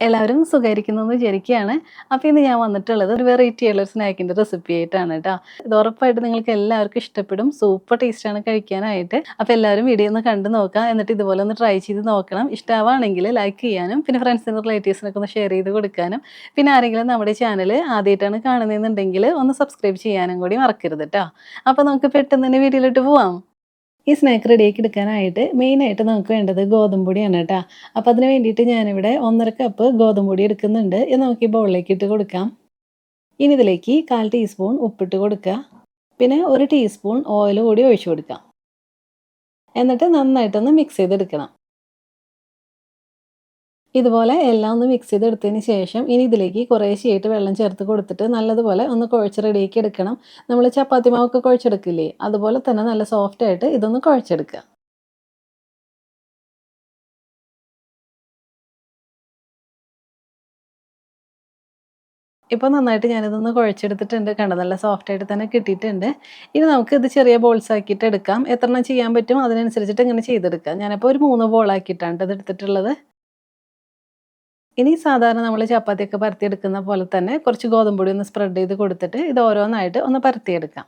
എല്ലാവരും സുഖായിരിക്കുന്നെന്ന് വിചാരിക്കുകയാണ്. അപ്പോൾ ഇന്ന് ഞാൻ വന്നിട്ടുള്ളത് ഒരു വെറൈറ്റി ആയിട്ടുള്ള ഒരു സ്നാക്കിൻ്റെ റെസിപ്പി ആയിട്ടാണ് ട്ടോ. ഇത് ഉറപ്പായിട്ടും നിങ്ങൾക്ക് എല്ലാവർക്കും ഇഷ്ടപ്പെടും. സൂപ്പർ ടേസ്റ്റാണ് കഴിക്കാനായിട്ട്. അപ്പോൾ എല്ലാവരും വീഡിയോ ഒന്ന് കണ്ടു നോക്കുക. എന്നിട്ട് ഇതുപോലെ ഒന്ന് ട്രൈ ചെയ്ത് നോക്കണം. ഇഷ്ടമാവാണെങ്കിൽ ലൈക്ക് ചെയ്യാനും പിന്നെ ഫ്രണ്ട്സിനും റിലേറ്റീവ്സിനൊക്കെ ഒന്ന് ഷെയർ ചെയ്ത് കൊടുക്കാനും പിന്നെ ആരെങ്കിലും നമ്മുടെ ചാനൽ ആദ്യമായിട്ടാണ് കാണുന്നതെന്നുണ്ടെങ്കിൽ ഒന്ന് സബ്സ്ക്രൈബ് ചെയ്യാനും കൂടി മറക്കരുത് ട്ടോ. അപ്പോൾ നമുക്ക് പെട്ടെന്ന് തന്നെ വീഡിയോയിലോട്ട് പോവാം. ഈ സ്നാക്ക് റെഡിയാക്കി എടുക്കാനായിട്ട് മെയിനായിട്ട് നമുക്ക് വേണ്ടത് ഗോതമ്പ് പൊടിയാണ് കേട്ടോ. അപ്പോൾ അതിന് വേണ്ടിയിട്ട് ഞാനിവിടെ 1.5 കപ്പ് ഗോതമ്പ് പൊടി എടുക്കുന്നുണ്ട്. ഇത് നമുക്ക് ഈ ബൗളിലേക്ക് ഇട്ട് കൊടുക്കാം. ഇനി ഇതിലേക്ക് 1/4 ടീസ്പൂൺ ഉപ്പിട്ട് കൊടുക്കുക. പിന്നെ 1 ടീസ്പൂൺ ഓയിൽ കൂടി ഒഴിച്ചു കൊടുക്കാം. എന്നിട്ട് നന്നായിട്ടൊന്ന് മിക്സ് ചെയ്തെടുക്കണം. ഇതുപോലെ എല്ലാം ഒന്ന് മിക്സ് ചെയ്തെടുത്തതിന് ശേഷം ഇനി ഇതിലേക്ക് കുറേശ്ശെയായിട്ട് വെള്ളം ചേർത്ത് കൊടുത്തിട്ട് നല്ലതുപോലെ ഒന്ന് കുഴച്ച് റെഡിയാക്കി എടുക്കണം. നമ്മൾ ചപ്പാത്തി മാവൊക്കെ കുഴച്ചെടുക്കില്ലേ, അതുപോലെ തന്നെ നല്ല സോഫ്റ്റായിട്ട് ഇതൊന്ന് കുഴച്ചെടുക്കുക. ഇപ്പോൾ നന്നായിട്ട് ഞാനിതൊന്ന് കുഴച്ചെടുത്തിട്ടുണ്ട്. കണ്ടോ നല്ല സോഫ്റ്റായിട്ട് തന്നെ കിട്ടിയിട്ടുണ്ട്. ഇനി നമുക്ക് ഇത് ചെറിയ ബോൾസ് ആക്കിയിട്ട് എടുക്കാം. എത്രണ്ണം ചെയ്യാൻ പറ്റും അതിനനുസരിച്ചിട്ട് ഇങ്ങനെ ചെയ്തെടുക്കാം. ഞാനിപ്പോൾ ഒരു 3 ബോളാക്കിയിട്ടാണ് ഇത് എടുത്തിട്ടുള്ളത്. ഇനി സാധാരണ നമ്മൾ ചപ്പാത്തിയൊക്കെ പരത്തിയെടുക്കുന്ന പോലെ തന്നെ കുറച്ച് ഗോതമ്പ് പൊടി ഒന്ന് സ്പ്രെഡ് ചെയ്ത് കൊടുത്തിട്ട് ഇത് ഓരോന്നായിട്ട് ഒന്ന് പരത്തിയെടുക്കാം.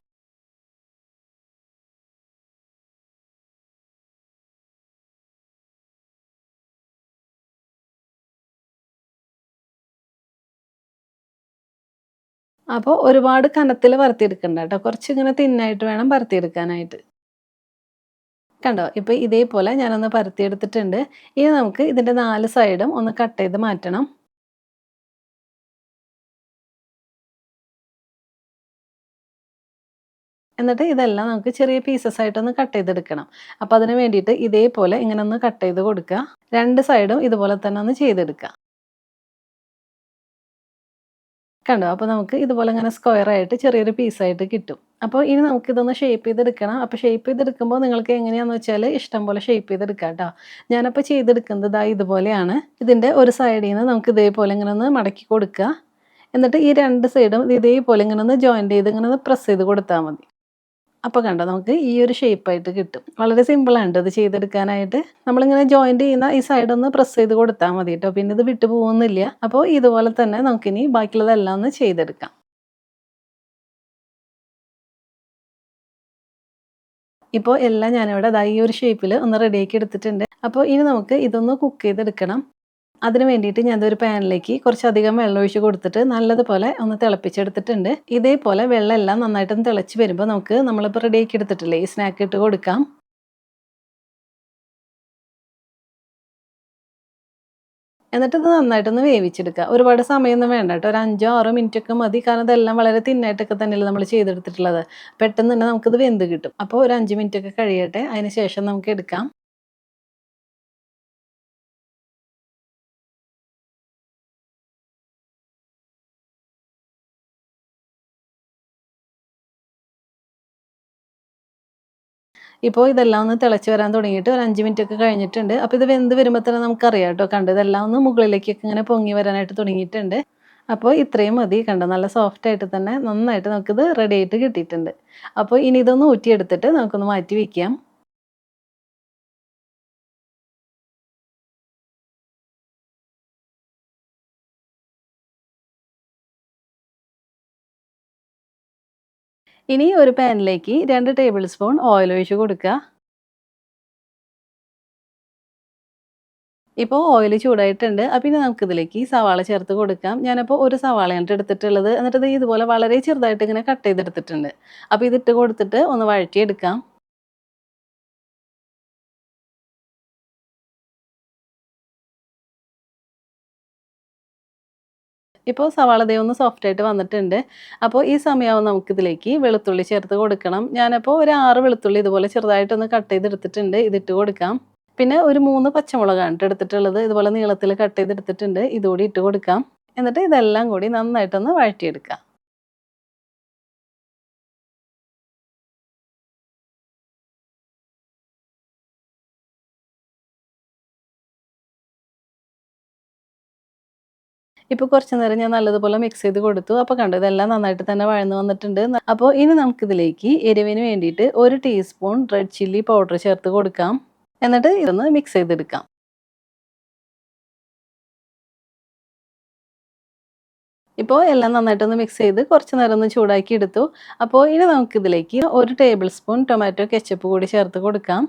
അപ്പോൾ ഒരുപാട് കനത്തിൽ പരത്തിയെടുക്കണ്ട കേട്ടോ. കുറച്ചിങ്ങനെ തിന്നായിട്ട് വേണം പരത്തിയെടുക്കാനായിട്ട്. കണ്ടോ? ഇപ്പോൾ ഇതേപോലെ ഞാനൊന്ന് പരത്തിയെടുത്തിട്ടുണ്ട്. ഇനി നമുക്ക് ഇതിൻ്റെ 4 സൈഡും ഒന്ന് കട്ട് ചെയ്ത് മാറ്റണം. എന്നിട്ട് ഇതെല്ലാം നമുക്ക് ചെറിയ പീസസ് ആയിട്ടൊന്ന് കട്ട് ചെയ്തെടുക്കണം. അപ്പോൾ അതിന് വേണ്ടിയിട്ട് ഇതേപോലെ ഇങ്ങനെ ഒന്ന് കട്ട് ചെയ്ത് കൊടുക്കുക. 2 സൈഡും ഇതുപോലെ തന്നെ ഒന്ന് ചെയ്തെടുക്കുക. കണ്ടോ? അപ്പോൾ നമുക്ക് ഇതുപോലെ ഇങ്ങനെ സ്ക്വയർ ആയിട്ട് ചെറിയൊരു പീസായിട്ട് കിട്ടും. അപ്പോൾ ഇനി നമുക്കിതൊന്ന് ഷേപ്പ് ചെയ്തെടുക്കണം. അപ്പോൾ ഷേപ്പ് ചെയ്തെടുക്കുമ്പോൾ നിങ്ങൾക്ക് എങ്ങനെയാണെന്ന് വെച്ചാൽ ഇഷ്ടം പോലെ ഷേപ്പ് ചെയ്തെടുക്കാം ട്ടോ. ഞാനപ്പോൾ ചെയ്തെടുക്കുന്നത് ദാ ഇതുപോലെയാണ്. ഇതിൻ്റെ ഒരു സൈഡിൽ നിന്ന് നമുക്ക് ഇതേപോലെ ഇങ്ങനെ ഒന്ന് മടക്കി കൊടുക്കുക. എന്നിട്ട് ഈ 2 സൈഡും ഇതേപോലെ ഇങ്ങനെ ഒന്ന് ജോയിൻ്റ് ചെയ്ത് ഇങ്ങനെ ഒന്ന് പ്രസ് ചെയ്ത് കൊടുത്താൽ മതി. അപ്പോൾ കണ്ടോ നമുക്ക് ഈ ഒരു ഷേപ്പായിട്ട് കിട്ടും. വളരെ സിമ്പിളാണ് ട്ടോ ഇത് ചെയ്തെടുക്കാനായിട്ട്. നമ്മളിങ്ങനെ ജോയിൻ്റ് ചെയ്യുന്ന ഈ സൈഡ് ഒന്ന് പ്രസ് ചെയ്ത് കൊടുത്താൽ മതി ട്ടോ. പിന്നെ ഇത് വിട്ടു പോകുന്നില്ല. അപ്പോൾ ഇതുപോലെ തന്നെ നമുക്കിനി ബാക്കിയുള്ളതെല്ലാം ഒന്ന് ചെയ്തെടുക്കാം. ഇപ്പോൾ എല്ലാം ഞാനിവിടെ ദാ ഈ ഒരു ഷേപ്പിൽ ഒന്ന് റെഡിയാക്കി എടുത്തിട്ടുണ്ട്. അപ്പോൾ ഇനി നമുക്ക് ഇതൊന്ന് കുക്ക് ചെയ്തെടുക്കണം. അതിന് വേണ്ടിയിട്ട് ഞാനതൊരു പാനിലേക്ക് കുറച്ചധികം വെള്ളം ഒഴിച്ച് കൊടുത്തിട്ട് നല്ലതുപോലെ ഒന്ന് തിളപ്പിച്ചെടുത്തിട്ടുണ്ട്. ഇതേപോലെ വെള്ളം എല്ലാം നന്നായിട്ടൊന്ന് തിളച്ച് വരുമ്പോൾ നമുക്ക് നമ്മളിപ്പോൾ റെഡിയാക്കി എടുത്തിട്ടില്ലേ ഈ സ്നാക്ക് ഇട്ട് കൊടുക്കാം. എന്നിട്ട് ഇത് നന്നായിട്ടൊന്ന് വേവിച്ചെടുക്കുക. ഒരുപാട് സമയമൊന്നും വേണ്ട കേട്ടോ. ഒരു 5ഓ 6ഓ മിനിറ്റൊക്കെ മതി. കാരണം ഇതെല്ലാം വളരെ തിന്നായിട്ടൊക്കെ തന്നെയല്ലേ നമ്മൾ ചെയ്തെടുത്തിട്ടുള്ളത്. പെട്ടെന്ന് തന്നെ നമുക്കിത് വെന്ത് കിട്ടും. അപ്പോൾ ഒരു 5 മിനിറ്റൊക്കെ കഴിയട്ടെ. അതിന് ശേഷം നമുക്ക് എടുക്കാം. ഇപ്പോൾ ഇതെല്ലാം ഒന്ന് തിളച്ച് വരാൻ തുടങ്ങിയിട്ട് ഒരു 5 മിനിറ്റൊക്കെ കഴിഞ്ഞിട്ടുണ്ട്. അപ്പോൾ ഇത് വെന്ത് വരുമ്പോൾ തന്നെ നമുക്കറിയാം കേട്ടോ. കണ്ടോ ഇതെല്ലാം ഒന്ന് മുകളിലേക്കൊക്കെ ഇങ്ങനെ പൊങ്ങി വരാനായിട്ട് തുടങ്ങിയിട്ടുണ്ട്. അപ്പോൾ ഇത്രയും മതി. കണ്ടോ നല്ല സോഫ്റ്റായിട്ട് തന്നെ നന്നായിട്ട് നമുക്കിത് റെഡി ആയിട്ട് കിട്ടിയിട്ടുണ്ട്. അപ്പോൾ ഇനി ഇതൊന്ന് ഊറ്റിയെടുത്തിട്ട് നമുക്കൊന്ന് മാറ്റി വയ്ക്കാം. ഇനി ഒരു പാനിലേക്ക് 2 ടേബിൾ സ്പൂൺ ഓയിൽ ഒഴിച്ച് കൊടുക്കുക. ഇപ്പോൾ ഓയിൽ ചൂടായിട്ടുണ്ട്. അപ്പോൾ ഇനി നമുക്കിതിലേക്ക് സവാള ചേർത്ത് കൊടുക്കാം. ഞാനപ്പോൾ ഒരു സവാളയാണ് ട്ടോ എടുത്തിട്ടുള്ളത്. എന്നിട്ട് ഇത് ഇതുപോലെ വളരെ ചെറുതായിട്ട് ഇങ്ങനെ കട്ട് ചെയ്തെടുത്തിട്ടുണ്ട്. അപ്പോൾ ഇതിട്ട് കൊടുത്തിട്ട് ഒന്ന് വഴറ്റിയെടുക്കാം. ഇപ്പോൾ സവാള ദേ ഒന്ന് സോഫ്റ്റായിട്ട് വന്നിട്ടുണ്ട്. അപ്പോൾ ഈ സമയമാവുമ്പോൾ നമുക്കിതിലേക്ക് വെളുത്തുള്ളി ചേർത്ത് കൊടുക്കണം. ഞാനപ്പോൾ ഒരു 6 വെളുത്തുള്ളി ഇതുപോലെ ചെറുതായിട്ടൊന്ന് കട്ട് ചെയ്തെടുത്തിട്ടുണ്ട്. ഇതിട്ട് കൊടുക്കാം. പിന്നെ ഒരു 3 പച്ചമുളകാണ് ട്ടോ എടുത്തിട്ടുള്ളത്. ഇതുപോലെ നീളത്തിൽ കട്ട് ചെയ്തെടുത്തിട്ടുണ്ട്. ഇതുകൂടി ഇട്ട് കൊടുക്കാം. എന്നിട്ട് ഇതെല്ലാം കൂടി നന്നായിട്ടൊന്ന് വഴറ്റിയെടുക്കാം. ഇപ്പോൾ കുറച്ച് നേരം ഞാൻ നല്ലതുപോലെ മിക്സ് ചെയ്ത് കൊടുത്തു. അപ്പോൾ കണ്ടോ ഇതെല്ലാം നന്നായിട്ട് തന്നെ വഴന്ന് വന്നിട്ടുണ്ട്. അപ്പോൾ ഇനി നമുക്കിതിലേക്ക് എരിവിന് വേണ്ടിയിട്ട് 1 ടീസ്പൂൺ റെഡ് ചില്ലി പൗഡർ ചേർത്ത് കൊടുക്കാം. എന്നിട്ട് ഇതൊന്ന് മിക്സ് ചെയ്തെടുക്കാം. ഇപ്പോൾ എല്ലാം നന്നായിട്ടൊന്ന് മിക്സ് ചെയ്ത് കുറച്ച് നേരം ഒന്ന് ചൂടാക്കി എടുത്തു. അപ്പോൾ ഇനി നമുക്കിതിലേക്ക് 1 ടേബിൾ സ്പൂൺ ടൊമാറ്റോ കെച്ചപ്പ് കൂടി ചേർത്ത് കൊടുക്കാം.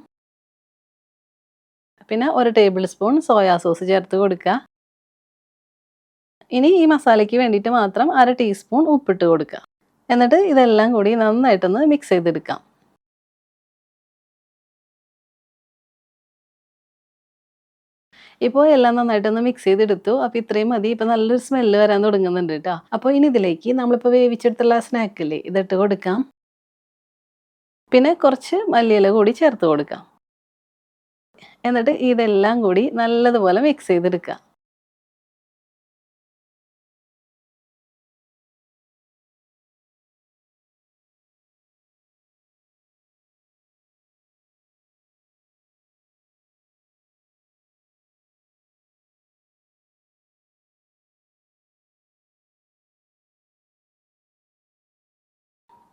പിന്നെ 1 ടേബിൾ സ്പൂൺ സോയാ സോസ് ചേർത്ത് കൊടുക്കുക. ഇനി ഈ മസാലയ്ക്ക് വേണ്ടിയിട്ട് മാത്രം 1/2 ടീസ്പൂൺ ഉപ്പിട്ട് കൊടുക്കുക. എന്നിട്ട് ഇതെല്ലാം കൂടി നന്നായിട്ടൊന്ന് മിക്സ് ചെയ്തെടുക്കാം. ഇപ്പോൾ എല്ലാം നന്നായിട്ടൊന്ന് മിക്സ് ചെയ്തെടുത്തു. അപ്പോൾ ഇത്രയും മതി. ഇപ്പോൾ നല്ലൊരു സ്മെല്ല് വരാൻ തുടങ്ങുന്നുണ്ട് ട്ടോ. അപ്പോൾ ഇനി ഇതിലേക്ക് നമ്മളിപ്പോൾ വേവിച്ചെടുത്തുള്ള സ്നാക്കില്ലേ ഇതിട്ട് കൊടുക്കാം. പിന്നെ കുറച്ച് മല്ലിയില കൂടി ചേർത്ത് കൊടുക്കാം. എന്നിട്ട് ഇതെല്ലാം കൂടി നല്ലതുപോലെ മിക്സ് ചെയ്തെടുക്കുക.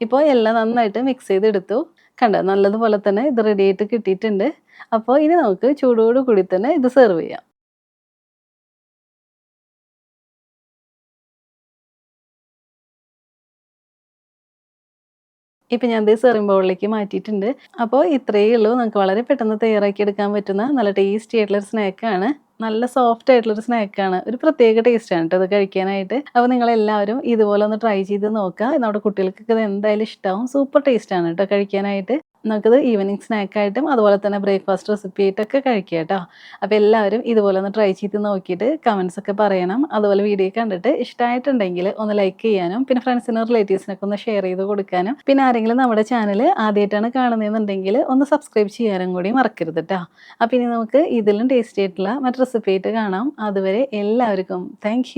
ഇപ്പോൾ എല്ലാം നന്നായിട്ട് മിക്സ് ചെയ്തെടുത്തു. കണ്ടോ നല്ലതുപോലെ തന്നെ ഇത് റെഡി ആയിട്ട് കിട്ടിയിട്ടുണ്ട്. അപ്പോൾ ഇനി നമുക്ക് ചൂടോട് കൂടി തന്നെ ഇത് സെർവ് ചെയ്യാം. ഇപ്പം ഞാൻ ദേ സെർവിങ് ബൗളിലേക്ക് മാറ്റിയിട്ടുണ്ട്. അപ്പോൾ ഇത്രയേ ഉള്ളൂ. നമുക്ക് വളരെ പെട്ടെന്ന് തയ്യാറാക്കി എടുക്കാൻ പറ്റുന്ന നല്ല ടേസ്റ്റി ആയിട്ടുള്ള ഒരു സ്നാക്കാണ്. നല്ല സോഫ്റ്റ് ആയിട്ടുള്ളൊരു സ്നാക്കാണ്. ഒരു പ്രത്യേക ടേസ്റ്റാണ് ട്ടോ ഇത് കഴിക്കാനായിട്ട്. അപ്പോൾ നിങ്ങളെല്ലാവരും ഇതുപോലെ ഒന്ന് ട്രൈ ചെയ്ത് നോക്കുക. നമ്മുടെ കുട്ടികൾക്കൊക്കെ ഇത് എന്തായാലും ഇഷ്ടാവും. സൂപ്പർ ടേസ്റ്റാണ് ട്ടോ കഴിക്കാനായിട്ട്. നമുക്കിത് ഈവനിങ് സ്നാക്കായിട്ടും അതുപോലെ തന്നെ ബ്രേക്ക്ഫാസ്റ്റ് റെസിപ്പി ആയിട്ടൊക്കെ കഴിക്കാം കേട്ടോ. അപ്പോൾ എല്ലാവരും ഇതുപോലെ ഒന്ന് ട്രൈ ചെയ്ത് നോക്കിയിട്ട് കമൻസ് ഒക്കെ പറയണം. അതുപോലെ വീഡിയോ കണ്ടിട്ട് ഇഷ്ടമായിട്ടുണ്ടെങ്കിൽ ഒന്ന് ലൈക്ക് ചെയ്യാനും പിന്നെ ഫ്രണ്ട്സിനും റിലേറ്റീവ്സിനൊക്കെ ഒന്ന് ഷെയർ ചെയ്ത് കൊടുക്കാനും പിന്നെ ആരെങ്കിലും നമ്മുടെ ചാനൽ ആദ്യമായിട്ടാണ് കാണുന്നതെന്നുണ്ടെങ്കിൽ ഒന്ന് സബ്സ്ക്രൈബ് ചെയ്യാനും കൂടി മറക്കരുത് കേട്ടോ. അപ്പോൾ ഇനി നമുക്ക് ഇതിലും ടേസ്റ്റി ആയിട്ടുള്ള മറ്റു റെസിപ്പി ആയിട്ട് കാണാം. അതുവരെ എല്ലാവർക്കും താങ്ക്